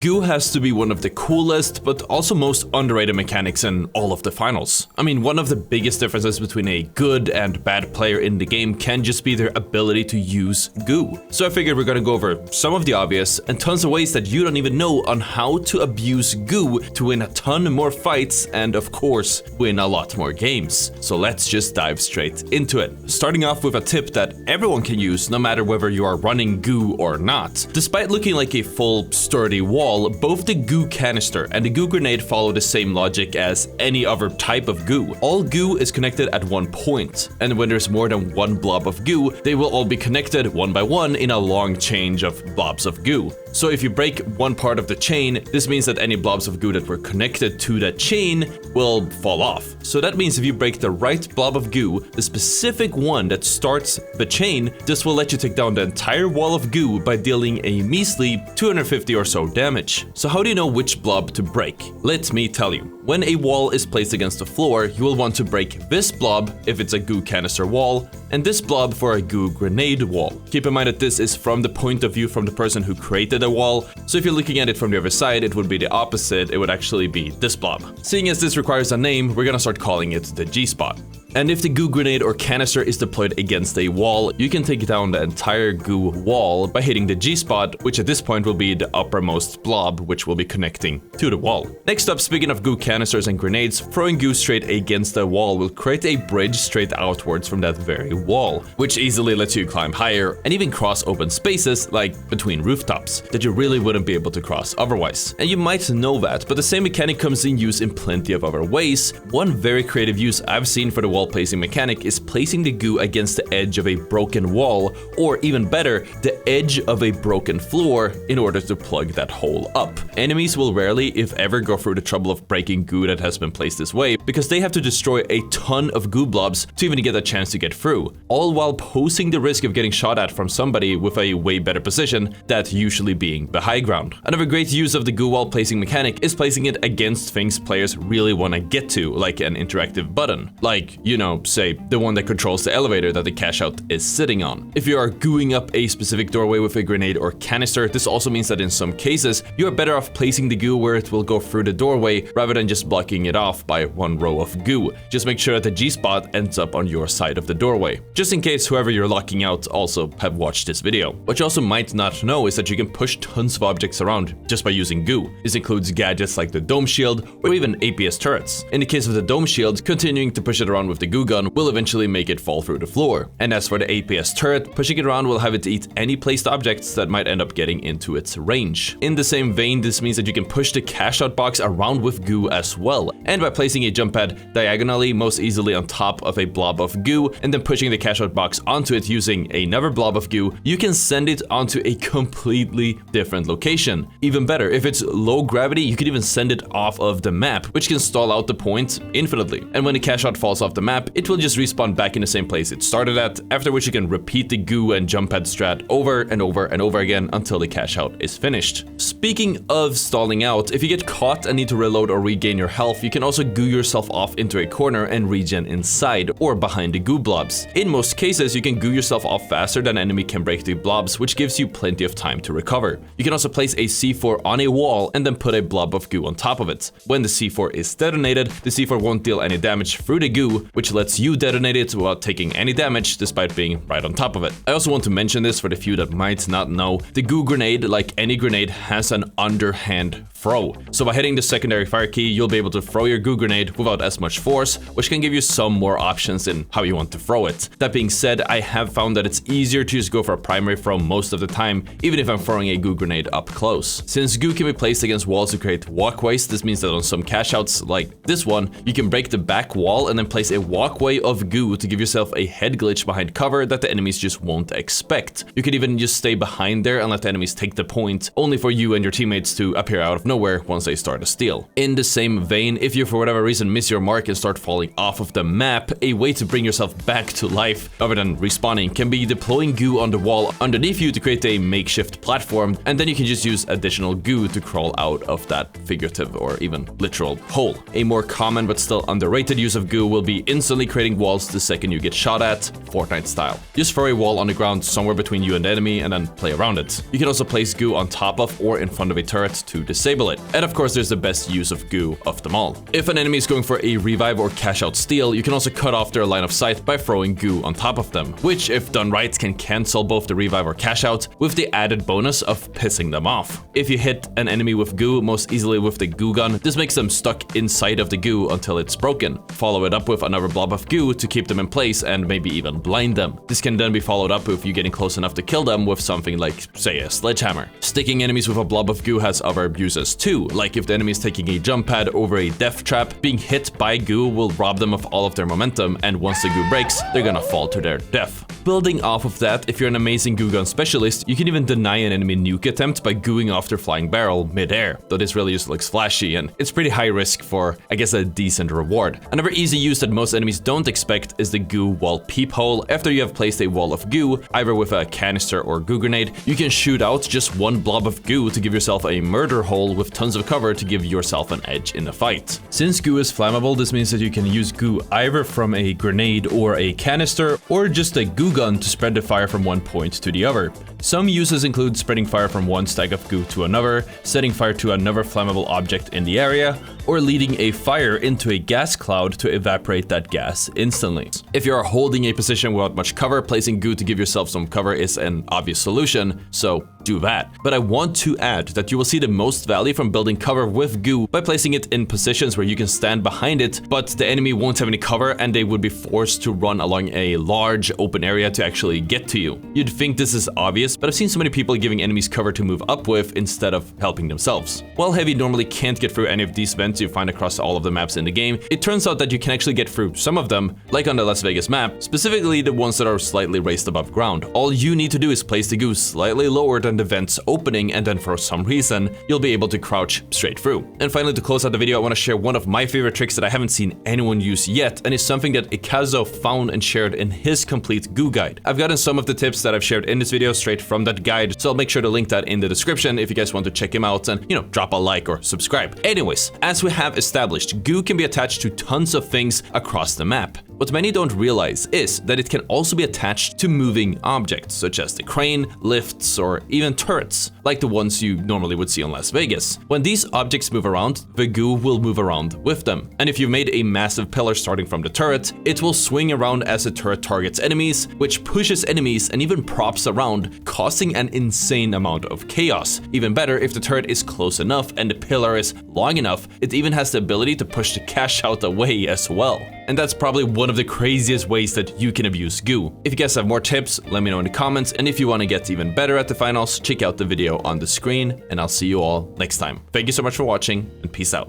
GOO has to be one of the coolest, but also most underrated mechanics in all of the finals. I mean, one of the biggest differences between a good and bad player in the game can just be their ability to use GOO. So I figured we're gonna go over some of the obvious and tons of ways that you don't even know on how to abuse GOO to win a ton more fights and, of course, win a lot more games. So let's just dive straight into it. Starting off with a tip that everyone can use no matter whether you are running GOO or not. Despite looking like a full sturdy wall, both the GOO canister and the GOO grenade follow the same logic as any other type of GOO. All GOO is connected at one point, and when there's more than one blob of GOO, they will all be connected one by one in a long chain of blobs of GOO. So if you break one part of the chain, this means that any blobs of GOO that were connected to that chain will fall off. So that means if you break the right blob of GOO, the specific one that starts the chain, this will let you take down the entire wall of GOO by dealing a measly 250 or so damage. So how do you know which blob to break? Let me tell you. When a wall is placed against the floor, you will want to break this blob if it's a GOO canister wall, and this blob for a GOO grenade wall. Keep in mind that this is from the point of view from the person who created the wall, so if you're looking at it from the other side, it would be the opposite, it would actually be this blob. Seeing as this requires a name, we're gonna start calling it the G-spot. And if the GOO grenade or canister is deployed against a wall, you can take down the entire GOO wall by hitting the G-spot, which at this point will be the uppermost blob, which will be connecting to the wall. Next up, speaking of GOO canisters and grenades, throwing GOO straight against the wall will create a bridge straight outwards from that very wall, which easily lets you climb higher and even cross open spaces, like between rooftops, that you really wouldn't be able to cross otherwise. And you might know that, but the same mechanic comes in use in plenty of other ways. One very creative use I've seen for the wall placing mechanic is placing the GOO against the edge of a broken wall, or even better, the edge of a broken floor in order to plug that hole up. Enemies will rarely, if ever, go through the trouble of breaking GOO that has been placed this way, because they have to destroy a ton of GOO blobs to even get a chance to get through, all while posing the risk of getting shot at from somebody with a way better position, that usually being the high ground. Another great use of the GOO wall placing mechanic is placing it against things players really want to get to, like an interactive button, like, you know, say the one that controls the elevator that the cash out is sitting on. If you are gooing up a specific doorway with a grenade or canister, this also means that in some cases, you are better off placing the GOO where it will go through the doorway rather than just blocking it off by one row of GOO. Just make sure that the G-spot ends up on your side of the doorway, just in case whoever you're locking out also have watched this video. What you also might not know is that you can push tons of objects around just by using GOO. This includes gadgets like the dome shield or even APS turrets. In the case of the dome shield, continuing to push it around with the GOO gun will eventually make it fall through the floor. And as for the APS turret, pushing it around will have it eat any placed objects that might end up getting into its range. In the same vein, this means that you can push the cash out box around with GOO as well. And by placing a jump pad diagonally, most easily on top of a blob of GOO, and then pushing the cash out box onto it using another blob of GOO, you can send it onto a completely different location. Even better, if it's low gravity, you can even send it off of the map, which can stall out the point infinitely. And when the cash out falls off the map, it will just respawn back in the same place it started at, after which you can repeat the GOO and jump pad strat over and over and over again until the cash out is finished. Speaking of stalling out, if you get caught and need to reload or regain your health, you can also GOO yourself off into a corner and regen inside or behind the GOO blobs. In most cases, you can GOO yourself off faster than enemy can break the blobs, which gives you plenty of time to recover. You can also place a C4 on a wall and then put a blob of GOO on top of it. When the C4 is detonated, the C4 won't deal any damage through the GOO, which lets you detonate it without taking any damage despite being right on top of it. I also want to mention this for the few that might not know. The GOO grenade, like any grenade, has an underhand throw. So by hitting the secondary fire key, you'll be able to throw your GOO grenade without as much force, which can give you some more options in how you want to throw it. That being said, I have found that it's easier to just go for a primary throw most of the time, even if I'm throwing a GOO grenade up close. Since GOO can be placed against walls to create walkways, this means that on some cash outs like this one, you can break the back wall and then place a walkway of GOO to give yourself a head glitch behind cover that the enemies just won't expect. You can even just stay behind there and let the enemies take the point, only for you and your teammates to appear out of nowhere once they start to steal. In the same vein, if you for whatever reason miss your mark and start falling off of the map, a way to bring yourself back to life, other than respawning, can be deploying goo on the wall underneath you to create a makeshift platform, and then you can just use additional goo to crawl out of that figurative or even literal hole. A more common but still underrated use of goo will be instantly creating walls the second you get shot at, Fortnite style. Just throw a wall on the ground somewhere between you and the enemy and then play around it. You can also place goo on top of or in front of a turret to disable it. And of course, there's the best use of goo of them all. If an enemy is going for a revive or cash out steal, you can also cut off their line of sight by throwing goo on top of them, which if done right can cancel both the revive or cash out with the added bonus of pissing them off. If you hit an enemy with goo most easily with the goo gun, this makes them stuck inside of the goo until it's broken. Follow it up with another blob of goo to keep them in place and maybe even blind them. This can then be followed up with you getting close enough to kill them with something like, say, a sledgehammer. Sticking enemies with a blob of goo has other uses too, like if the enemy is taking a jump pad over a death trap, being hit by goo will rob them of all of their momentum, and once the goo breaks, they're gonna fall to their death. Building off of that, if you're an amazing goo gun specialist, you can even deny an enemy nuke attempt by gooing off their flying barrel mid-air, though this really just looks flashy and it's pretty high risk for, I guess, a decent reward. Another easy use that most enemies don't expect is the goo wall peephole. After you have placed a wall of goo, either with a canister or goo grenade, you can shoot out just one blob of goo to give yourself a murder hole with tons of cover to give yourself an edge in the fight. Since goo is flammable, this means that you can use goo either from a grenade or a canister, or just a goo gun to spread the fire from one point to the other. Some uses include spreading fire from one stack of goo to another, setting fire to another flammable object in the area, or leading a fire into a gas cloud to evaporate that gas instantly. If you are holding a position without much cover, placing goo to give yourself some cover is an obvious solution, so do that. But I want to add that you will see the most value from building cover with goo by placing it in positions where you can stand behind it, but the enemy won't have any cover and they would be forced to run along a large open area to actually get to you. You'd think this is obvious, but I've seen so many people giving enemies cover to move up with instead of helping themselves. While Heavy normally can't get through any of these vents you find across all of the maps in the game, it turns out that you can actually get through some of them, like on the Las Vegas map, specifically the ones that are slightly raised above ground. All you need to do is place the goo slightly lower than the vent's opening, and then for some reason, you'll be able to crouch straight through. And finally, to close out the video, I want to share one of my favorite tricks that I haven't seen anyone use yet, and it's something that Ikazo found and shared in his complete goo guide. I've gotten some of the tips that I've shared in this video straight from that guide, so I'll make sure to link that in the description if you guys want to check him out and, drop a like or subscribe. Anyways, as we have established, goo can be attached to tons of things across the map. What many don't realize is that it can also be attached to moving objects, such as the crane, lifts, or even turrets, like the ones you normally would see on Las Vegas. When these objects move around, the goo will move around with them. And if you've made a massive pillar starting from the turret, it will swing around as the turret targets enemies, which pushes enemies and even props around, causing an insane amount of chaos. Even better, if the turret is close enough and the pillar is long enough, it even has the ability to push the cash out away as well. And that's probably one of the craziest ways that you can abuse goo. If you guys have more tips, let me know in the comments, and if you want to get even better at the finals, check out the video on the screen, and I'll see you all next time. Thank you so much for watching, and peace out.